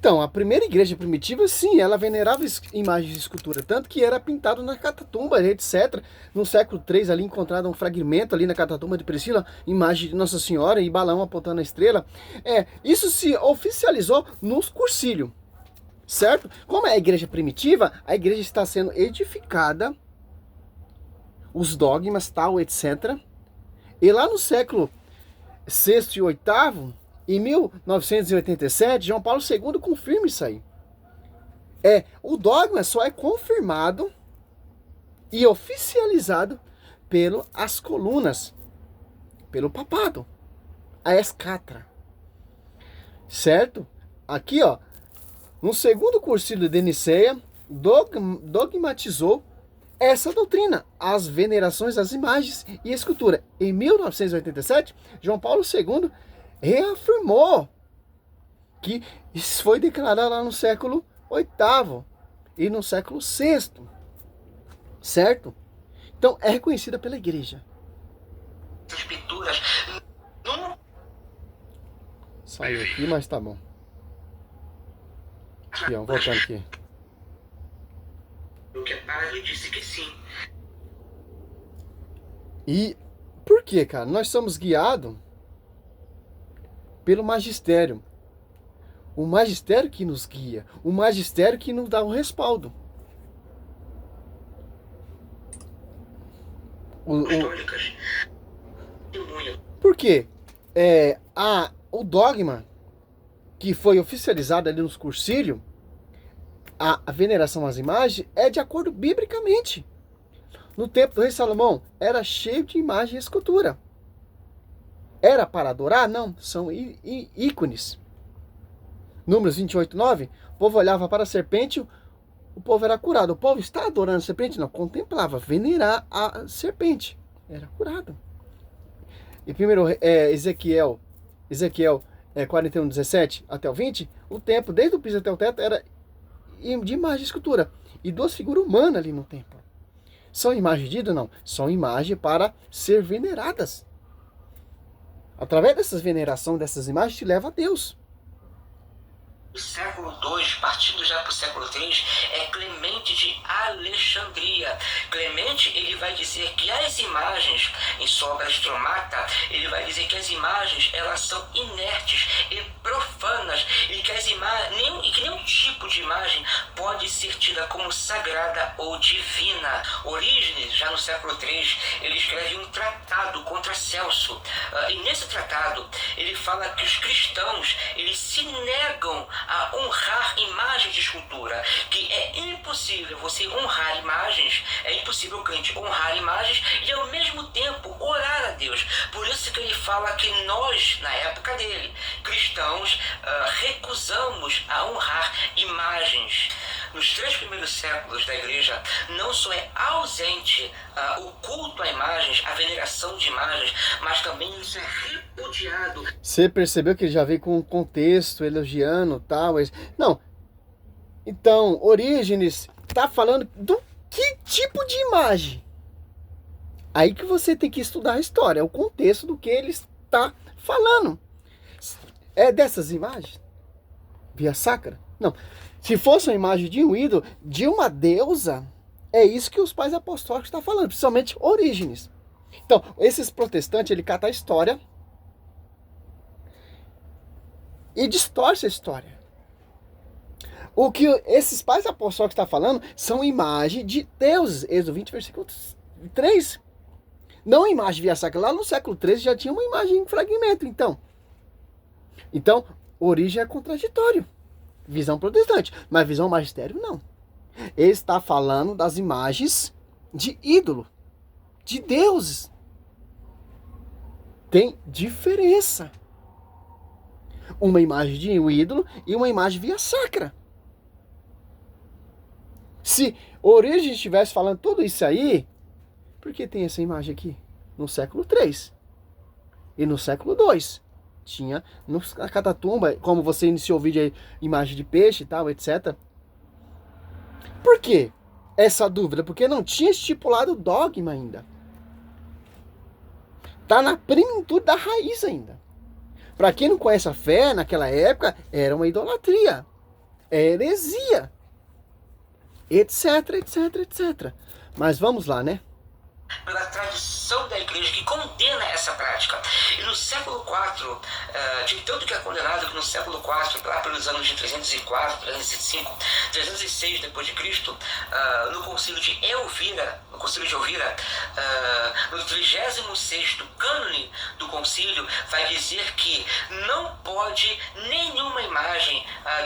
Então, a primeira igreja primitiva, sim, ela venerava imagens de escultura, tanto que era pintado na catatumba, etc. No século III, ali encontrado um fragmento ali na catatumba de Priscila, imagem de Nossa Senhora e balão apontando a estrela. Isso se oficializou nos cursilhos, certo? Como é a igreja primitiva, a igreja está sendo edificada, os dogmas, tal, etc. E lá no século VI e VIII, em 1987, João Paulo II confirma isso aí. O dogma só é confirmado e oficializado pelas colunas, pelo papado, a escatra. Certo? Aqui, ó, no segundo concílio de Nicéia, dogmatizou essa doutrina, as venerações às imagens e escultura. Em 1987, João Paulo II reafirmou que isso foi declarado lá no século VIII e no século VI, certo? Então é reconhecida pela igreja. As pinturas não... Saiu aqui, mas tá bom. Aqui, ó, voltando aqui. O que ele disse que sim. E por quê, cara? Nós somos guiados pelo magistério. O magistério que nos guia, o magistério que nos dá o respaldo. Apostólicas. Por quê? O dogma que foi oficializado ali nos cursilhos, a veneração às imagens, é de acordo biblicamente. No tempo do rei Salomão, era cheio de imagem e escultura. Era para adorar? Não, são ícones. Números 28:9, o povo olhava para a serpente, o povo era curado. O povo está adorando a serpente? Não, contemplava, venerar a serpente. Era curado. E primeiro, Ezequiel 41:17 até o 20, o templo, desde o piso até o teto, era de imagem e escultura. E 2 figuras humanas ali no templo. São imagens de ídolo? Não. São imagens para ser veneradas. Através dessas veneração, dessas imagens, te leva a Deus. O século II, partindo já para o século III, é Clemente de Alexandria. Clemente, ele vai dizer que as imagens, em sua obra Astromata, ele vai dizer que as imagens, elas são inertes e profanas, e que nenhum tipo de imagem pode ser tida como sagrada ou divina. Orígenes, já no século III, ele escreve um tratado contra Celso. E nesse tratado, ele fala que os cristãos, eles se negam a honrar imagens de escultura, que é impossível você honrar imagens, é impossível o crente honrar imagens e ao mesmo tempo orar a Deus. Por isso que ele fala que nós, na época dele, cristãos, recusamos a honrar imagens. Nos 3 primeiros séculos da igreja, não só é ausente o culto a imagens, a veneração de imagens, mas também isso é repudiado. Você percebeu que ele já veio com um contexto elogiando tal? Não. Então, Orígenes está falando do que tipo de imagem? Aí que você tem que estudar a história, o contexto do que ele está falando. É dessas imagens? Via sacra? Não. Se fosse uma imagem de um ídolo, de uma deusa, é isso que os pais apostólicos estão falando, principalmente Orígenes. Então, esses protestantes, ele cata a história e distorce a história. O que esses pais apostólicos estão falando são imagens de deuses. Êxodo 20, versículo 3. Não imagem via sacra. Lá no século XIII já tinha uma imagem em fragmento, Então, origem é contraditório. Visão protestante. Mas visão magistério, não. Ele está falando das imagens de ídolo, de deuses. Tem diferença. Uma imagem de um ídolo e uma imagem via sacra. Se Orígenes estivesse falando tudo isso aí, por que tem essa imagem aqui? No século III e no século II. Tinha na catatumba, como você iniciou o vídeo aí, imagem de peixe e tal, etc. Por quê? Essa dúvida? Porque não tinha estipulado o dogma ainda. Está na plenitude da raiz ainda. Para quem não conhece a fé, naquela época, era uma idolatria. é heresia, etc, etc, etc. Mas vamos lá, né? Pela tradição da igreja que condena essa prática. E no século IV, de tanto que é condenado que no século IV, lá pelos anos de 304, 305, 306 depois de Cristo, no concílio de Elvira, no 36º cânone do concílio, vai dizer que não pode nenhuma imagem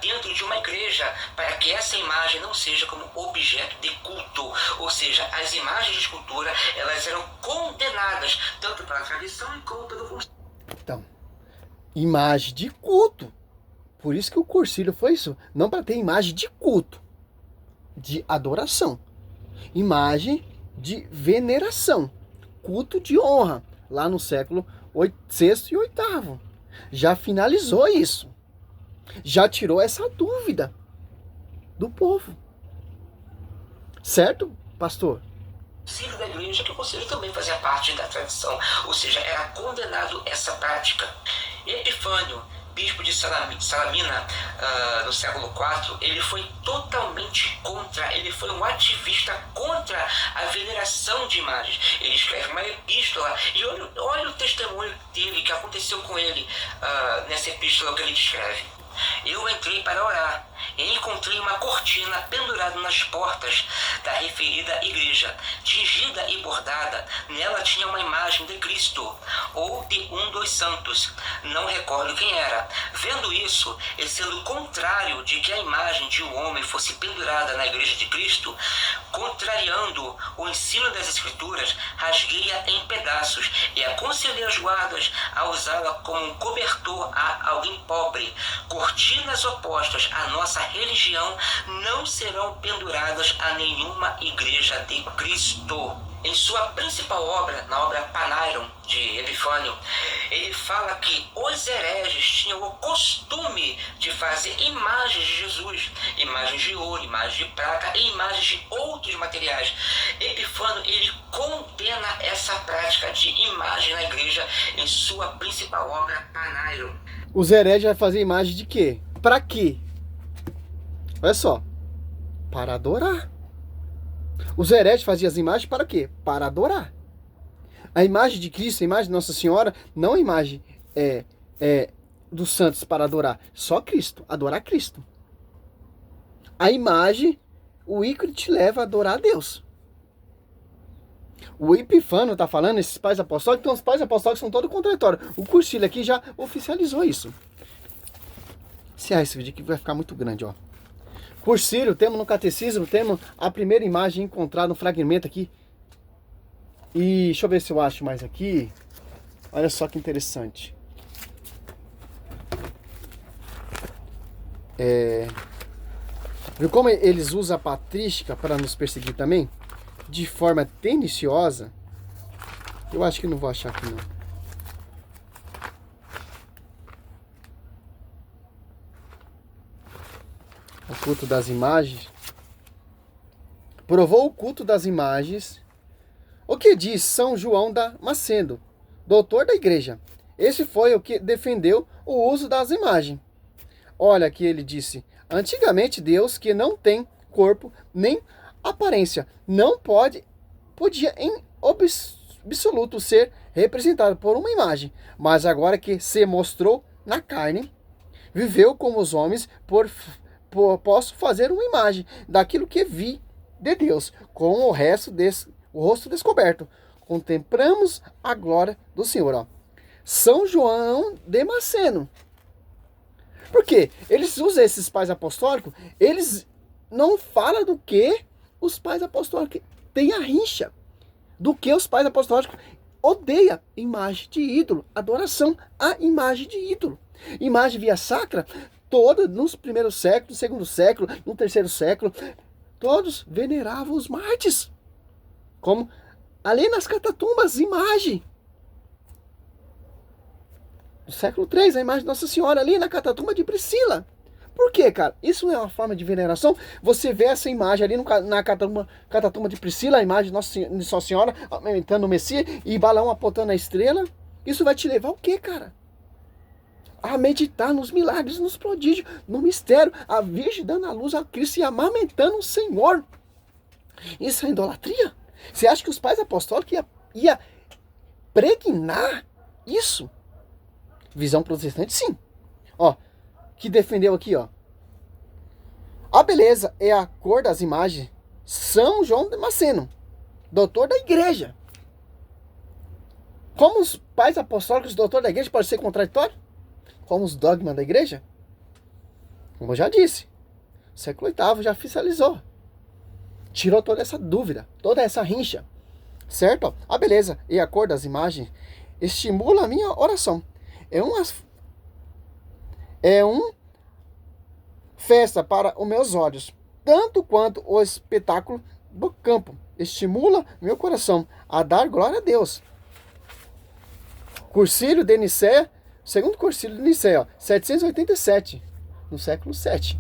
dentro de uma igreja, para que essa imagem não seja como objeto de culto. Ou seja, as imagens de escultura, elas eram condenadas tanto pela tradição como pelo concílio. Então, imagem de culto. Por isso que o concílio foi isso. Não para ter imagem de culto, de adoração. Imagem de veneração. Culto de honra. Lá no século VI e VIII. Já finalizou isso. Já tirou essa dúvida do povo. Certo, pastor? Concílio da igreja, que o concílio também fazia parte da tradição, ou seja, era condenado essa prática. Epifânio, bispo de Salamina, no século IV, ele foi totalmente contra, ele foi um ativista contra a veneração de imagens. Ele escreve uma epístola, e olha o testemunho dele, que aconteceu com ele nessa epístola que ele descreve. Eu entrei para orar e encontrei uma cortina pendurada nas portas da referida igreja, tingida e bordada. Nela tinha uma imagem de Cristo ou de um dos santos, não recordo quem era. Vendo isso, e sendo contrário de que a imagem de um homem fosse pendurada na igreja de Cristo, contrariando o ensino das Escrituras, rasguei-a em pedaços e aconselhei os guardas a usá-la como um cobertor a alguém pobre. Cortinas opostas à nossa religião não serão penduradas a nenhuma igreja de Cristo. Em sua principal obra, na obra Panairon, de Epifânio, ele fala que os hereges tinham o costume de fazer imagens de Jesus, imagens de ouro, imagens de prata e imagens de outros materiais. Epifânio, ele condena essa prática de imagem na igreja em sua principal obra Panairon. Os hereges vão fazer imagem de quê? Para quê? Olha só, para adorar. Os hereges faziam as imagens para quê? Para adorar. A imagem de Cristo, a imagem de Nossa Senhora, não a imagem dos santos para adorar. Só Cristo, adorar Cristo. A imagem, o ícone te leva a adorar a Deus. O Epifânio está falando, esses pais apostólicos, então os pais apostólicos são todos contraditórios. O Cursilho aqui já oficializou isso. Encerrar esse vídeo aqui vai ficar muito grande, ó. Cursilho, temos no catecismo, temos a primeira imagem encontrada no fragmento aqui. E deixa eu ver se eu acho mais aqui. Olha só que interessante. Viu como eles usam a patrística para nos perseguir também? De forma tendenciosa. Eu acho que não vou achar aqui não. O culto das imagens. Provou o culto das imagens. O que diz São João Damasceno, doutor da igreja? Esse foi o que defendeu o uso das imagens. Olha que ele disse: antigamente Deus, que não tem corpo nem aparência, não podia em absoluto ser representado por uma imagem, mas agora que se mostrou na carne, viveu como os homens, posso fazer uma imagem daquilo que vi de Deus, com o rosto descoberto. Contemplamos a glória do Senhor. Ó. São João Damasceno. Por quê? Eles usam esses pais apostólicos, eles não falam do que os pais apostólicos têm a rincha. Do que os pais apostólicos odeiam imagem de ídolo, adoração à imagem de ídolo. Imagem via sacra, toda nos primeiros séculos, no segundo século, no terceiro século, todos veneravam os mártires. Como ali nas catatumbas, imagem. No século III, a imagem de Nossa Senhora ali na catatumba de Priscila. Por quê, cara? Isso não é uma forma de veneração? Você vê essa imagem ali na catatumba de Priscila, a imagem de Nossa Senhora aumentando o Messias e Balaão apontando a estrela. Isso vai te levar ao quê, cara? a meditar nos milagres, nos prodígios, no mistério, a Virgem dando a luz a Cristo e amamentando o Senhor. Isso é idolatria? Você acha que os pais apostólicos ia pregnar isso? Visão protestante, sim. Ó, que defendeu aqui, ó. A beleza é a cor das imagens. São João Damasceno, doutor da igreja. Como os pais apostólicos, doutor da igreja, pode ser contraditório? Como os dogmas da igreja? Como eu já disse, o século VIII já oficializou. Tirou toda essa dúvida, toda essa rincha. Certo? A beleza e a cor das imagens estimula a minha oração. É uma festa para os meus olhos, tanto quanto o espetáculo do campo. Estimula meu coração a dar glória a Deus. Concílio de Nicéia, segundo concílio de Nicéia, 787, no século VII.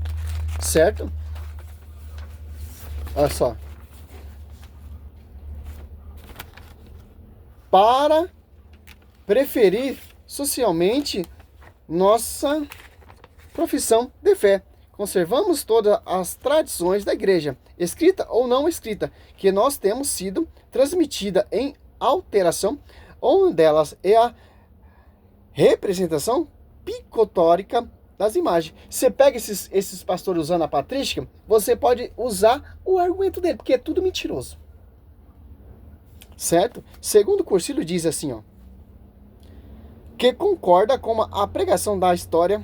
Certo? Olha só. Para preferir socialmente nossa profissão de fé, conservamos todas as tradições da igreja, escrita ou não escrita, que nós temos sido transmitida em alteração. Uma delas é a representação pictórica das imagens. Você pega esses pastores usando a patrística, você pode usar o argumento dele, porque é tudo mentiroso. Certo? Segundo o concílio diz assim, ó, que concorda com a pregação da história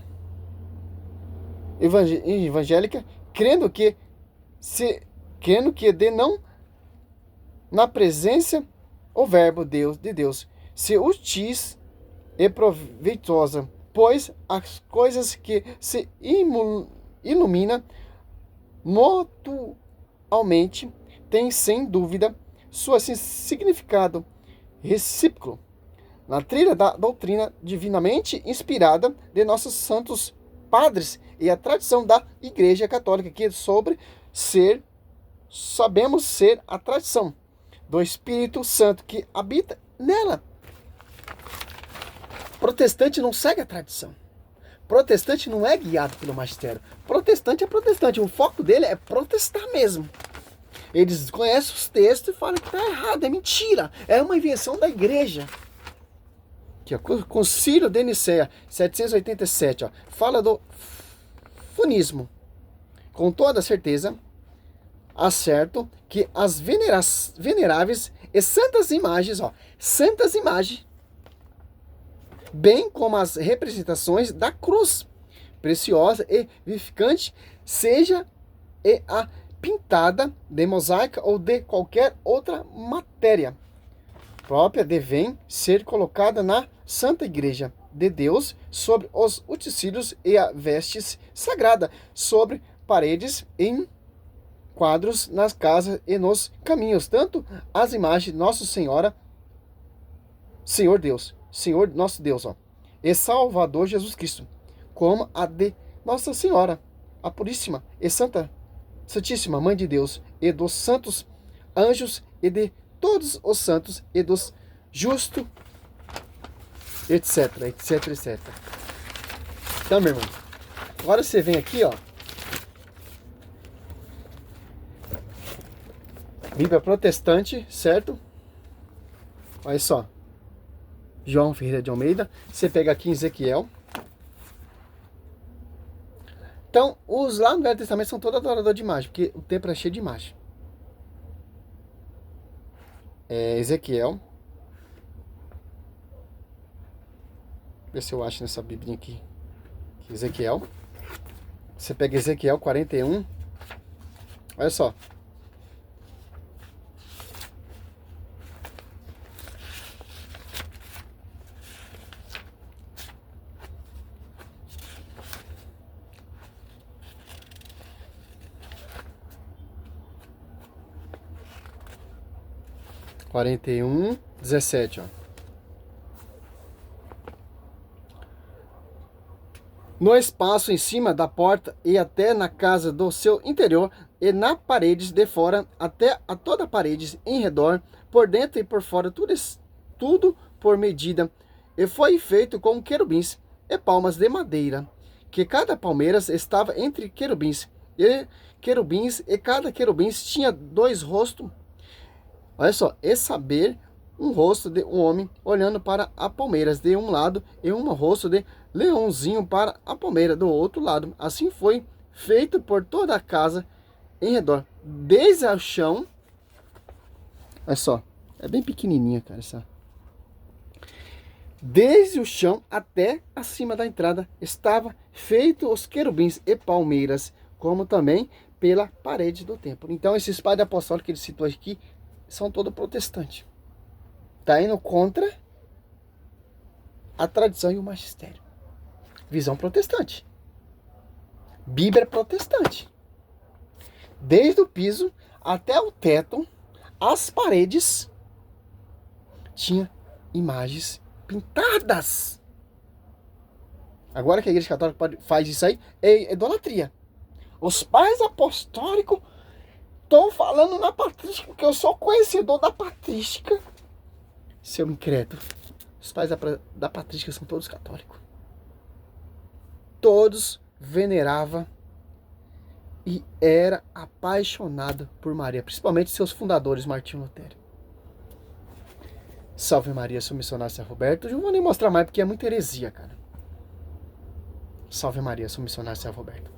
evangélica, crendo que de não na presença o verbo de Deus se utis e proveitosa, pois as coisas que se ilumina mutualmente têm sem dúvida seu significado recíproco na trilha da doutrina divinamente inspirada de nossos santos padres e a tradição da Igreja Católica, que sabemos ser a tradição do Espírito Santo que habita nela. Protestante não segue a tradição. Protestante não é guiado pelo magistério. Protestante é protestante. O foco dele é protestar mesmo. Eles conhecem os textos e falam que está errado, é mentira. É uma invenção da igreja. Aqui, ó, Concílio de Nicéia, 787, ó, fala do funismo. Com toda certeza, asserto que as veneráveis e santas imagens, bem como as representações da cruz, preciosa e vivificante, seja a pintada de mosaica ou de qualquer outra matéria própria, devem ser colocada na Santa Igreja de Deus, sobre os utensílios e a vestes sagrada, sobre paredes, em quadros, nas casas e nos caminhos, tanto as imagens de Nossa Senhora, Senhor nosso Deus, ó, e Salvador Jesus Cristo, como a de Nossa Senhora, a Puríssima e Santíssima Mãe de Deus, e dos santos anjos, e de todos os santos, e dos justos, etc, etc, etc. Então, meu irmão, agora você vem aqui, ó, Bíblia protestante, certo? Olha só, João Ferreira de Almeida, você pega aqui em Ezequiel. Então, os lá no Velho Testamento são todos adoradores de imagem, porque o templo é cheio de imagem. Ezequiel. Vê se eu acho nessa biblinha aqui. Ezequiel. Você pega Ezequiel 41. Olha só. Quarenta e um, 17, ó. No espaço em cima da porta e até na casa do seu interior e na paredes de fora até a toda a parede em redor, por dentro e por fora, tudo por medida, e foi feito com querubins. e palmas de madeira, que cada palmeiras estava entre querubins, e cada querubins tinha 2 rostos. Olha só, e saber um rosto de um homem olhando para a palmeiras de um lado e um rosto de leãozinho para a palmeira do outro lado. Assim foi feito por toda a casa em redor, desde o chão. Olha só, é bem pequenininha, cara, essa. Desde o chão até acima da entrada estava feito os querubins e palmeiras, como também pela parede do templo. Então esses padres apostólicos que ele citou aqui são todos protestantes. Está indo contra a tradição e o magistério. Visão protestante. Bíblia protestante. Desde o piso até o teto, as paredes tinha imagens pintadas. Agora que a igreja católica faz isso aí, é idolatria. Os pais apostólicos estão falando na patrística, porque eu sou conhecedor da patrística. Seu incrédulo. Os pais da patrística são todos católicos. Todos veneravam e era apaixonado por Maria, principalmente seus fundadores, Martinho Lutero. Salve Maria, sou missionário São Roberto. Eu não vou nem mostrar mais porque é muita heresia, cara. Salve Maria, sou missionário São Roberto.